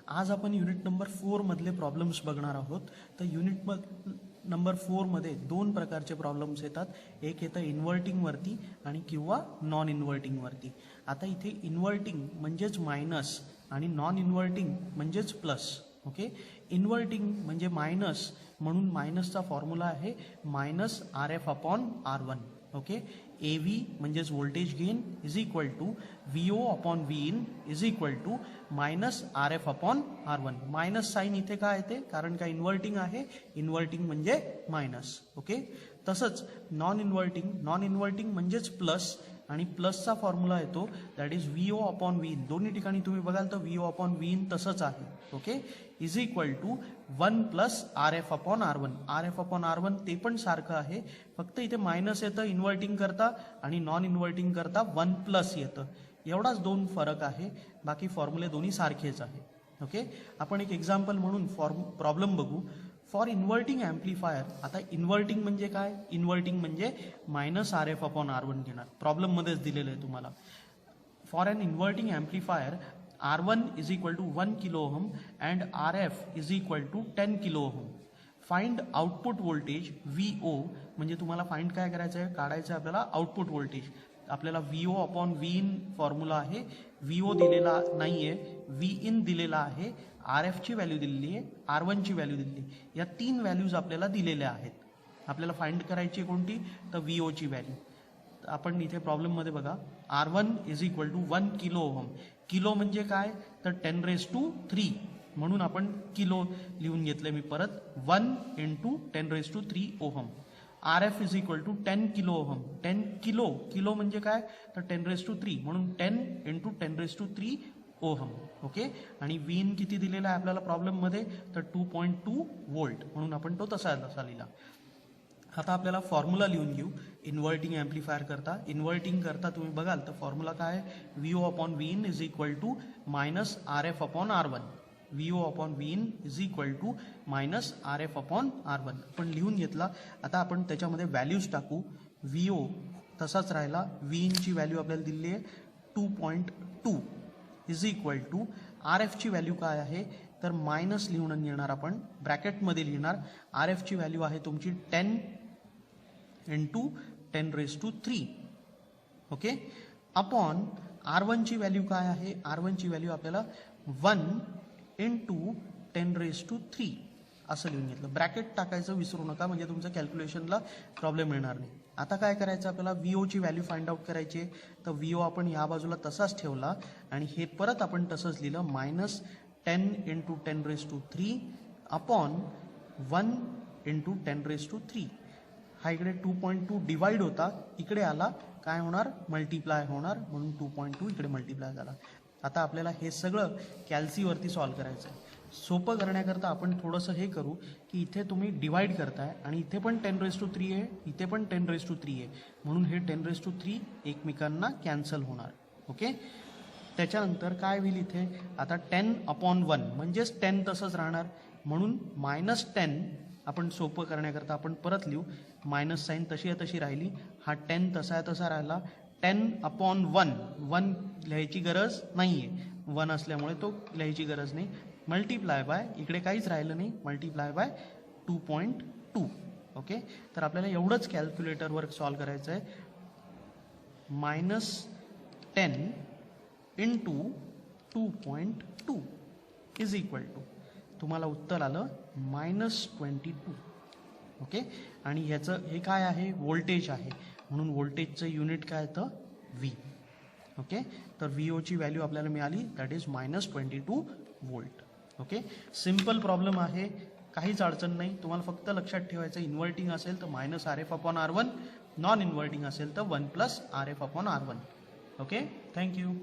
आज आपण unit number 4 मधले प्रॉब्लेम्स बघणार आहोत. तर युनिट नंबर 4 मध्ये दोन प्रकारचे प्रॉब्लेम्स येतात. एक येतं इन्व्हर्टिंग वरती आणि किंवा नॉन इन्व्हर्टिंग वरती. आता इथे इन्व्हर्टिंग म्हणजेच मायनस आणि नॉन इन्व्हर्टिंग म्हणजेच प्लस. ओके, इन्व्हर्टिंग म्हणजे मायनस, म्हणून मायनसचा फॉर्म्युला आहे minus RF upon R1. Okay, AV म्हणजेच voltage gain is equal to VO upon VIN is equal to minus RF upon R1. Minus sign इथे का येते? कारण का इन्व्हर्टिंग आहे, इन्व्हर्टिंग म्हणजे मायनस. ओके, तसंच नॉन इन्व्हर्टिंग म्हणजेच प्लस आणि प्लसचा फॉर्म्युला येतो that is VO upon VIN. दोन्ही ठिकाणी तुम्ही बघाल तर VO अपॉन VIN तसंच आहे. Okay, is equal to 1 plus RF upon R1. RF upon R1 ते पण सारखं आहे, फक्त इथे मायनस येतं इन्व्हर्टिंग करता आणि नॉन इन्व्हर्टिंग करता 1 प्लस येतं. एवढाच दोन फरक आहे, बाकी फॉर्म्युले दोन्ही सारखेच आहे. ओके, आपण एक एक्झाम्पल म्हणून प्रॉब्लेम बघू. For inverting amplifier. आता इन्व्हर्टिंग म्हणजे काय? इन्व्हर्टिंग म्हणजे मायनस RF अपॉन R1 घेणार. प्रॉब्लेममध्येच दिलेलं आहे तुम्हाला. For an inverting amplifier R1 is equal to 1 kilo ohm and RF is equal to 10 kilo ohm. Find output voltage VO. म्हणजे तुम्हाला फाइंड काय करायचं आहे? काढायचं आहे आपल्याला आउटपुट व्होल्टेज. आपल्याला VO अपॉन VIN फॉर्म्युला आहे. VO दिलेला नाही आहे, VIN दिलेला आहे, RF ची व्हॅल्यू दिलेली आहे, R1 ची व्हॅल्यू दिलेली आहे. या तीन व्हॅल्यूज आपल्याला दिलेल्या आहेत. आपल्याला फाइंड करायची कोणती? तर VO ची व्हॅल्यू. आपण इथे प्रॉब्लेममध्ये बघा, R1 is equal to 1 kilo ohm. Kilo म्हणजे काय? तर 10⁻³ म्हणून आपण किलो लिहून घेतले मी परत. 1 × 10⁻³ ohm. RF is equal to 10 kilo ohm. 10 kilo म्हणजे काय? तर 10⁻³ म्हणून 10 × 10⁻³ ओहम. ओके, आणि VIN किती दिलेला आहे आपल्याला प्रॉब्लेममध्ये? तर 2.2 व्होल्ट, म्हणून आपण तो तसा लिहिला. आता आपल्याला फॉर्म्युला लिहून घेऊ इन्व्हर्टिंग ॲम्प्लिफायर करता. इन्व्हर्टिंग करता तुम्ही बघाल तर फॉर्म्युला काय आहे? VO upon VIN is equal to minus RF upon R1. VO upon VIN is equal to minus RF upon R1 आपण लिहून घेतला. आता आपण त्याच्यामध्ये व्हॅल्यूज टाकू. VO तसाच राहिला, VIN ची व्हॅल्यू आपल्याला दिली आहे 2.2 इज इक्वल टू RF ची व्हॅल्यू काय आहे? तर मायनस लिहून घेणार आपण, ब्रॅकेटमध्ये लिहिणार. RF ची व्हॅल्यू आहे तुमची 10 × 10⁻³. ओके, अपॉन R1 ची व्हॅल्यू काय आहे? R1 ची व्हॅल्यू आपल्याला 1 × 10⁻³ असं लिहून घेतलं. ब्रॅकेट टाकायचं विसरू नका, म्हणजे तुमचं कॅल्क्युलेशनला प्रॉब्लेम येणार नाही. आता काय करायचं आपल्याला? VO ची व्हॅल्यू फाइंड आउट करायची आहे. तर VO आपण या बाजूला तसाच ठेवला आणि हे परत आपण तसंच लिहिलं, मायनस 10 × 10⁻³ अपॉन 1 × 10⁻³. हा इकडे 2.2 डिवाइड होता, इकडे आला काय होणार? मल्टिप्लाय होणार, म्हणून 2.2 इकडे मल्टिप्लाय झाला. आता आपल्याला हे सगळं कॅल्सीवरती सॉल्व्ह करायचं आहे. सोपं करण्याकरता आपण थोडंसं हे करू की इथे तुम्ही डिवाइड करताय आणि इथे पण 10⁻³ आहे, इथे पण 10⁻³ आहे, म्हणून हे 10⁻³ एकमेकांना कॅन्सल होणार. ओके, त्याच्यानंतर काय होईल इथे? आता 10 अपॉन 1 म्हणजेच 10 तसंच राहणार, म्हणून मायनस 10 आपण सोपं करण्याकरता आपण परत लिहू. मायनस साईन तशी आहे तशी राहिली, हा 10 तसा आहे तसा राहिला. 10 अपॉन 1 लिहायची गरज नाही आहे, 1 असल्यामुळे तो लिहायची गरज नाही. मल्टिप्लाय बाय, इकडे काहीच राहिलं नाही, मल्टिप्लाय बाय 2.2. ओके, तर आपल्याला एवढंच कॅल्क्युलेटरवर सॉल्व्ह करायचं आहे. मायनस 10 × 2.2 इज इक्वल टू, तुम्हाला उत्तर आलं -22. ओके, आणि ह्याचं हे काय आहे? व्होल्टेज आहे, म्हणून व्होल्टेजचं युनिट काय येतं? V. ओके, तर VO ची व्हॅल्यू आपल्याला मिळाली that is -22 volt. Okay, simple problem आहे, काहीच अडचण नाही. तुम्हाला फक्त लक्षात ठेवायचं, इन्व्हर्टिंग असेल तर minus RF upon R1, non inverting असेल तर 1 plus RF upon R1. Okay, thank you.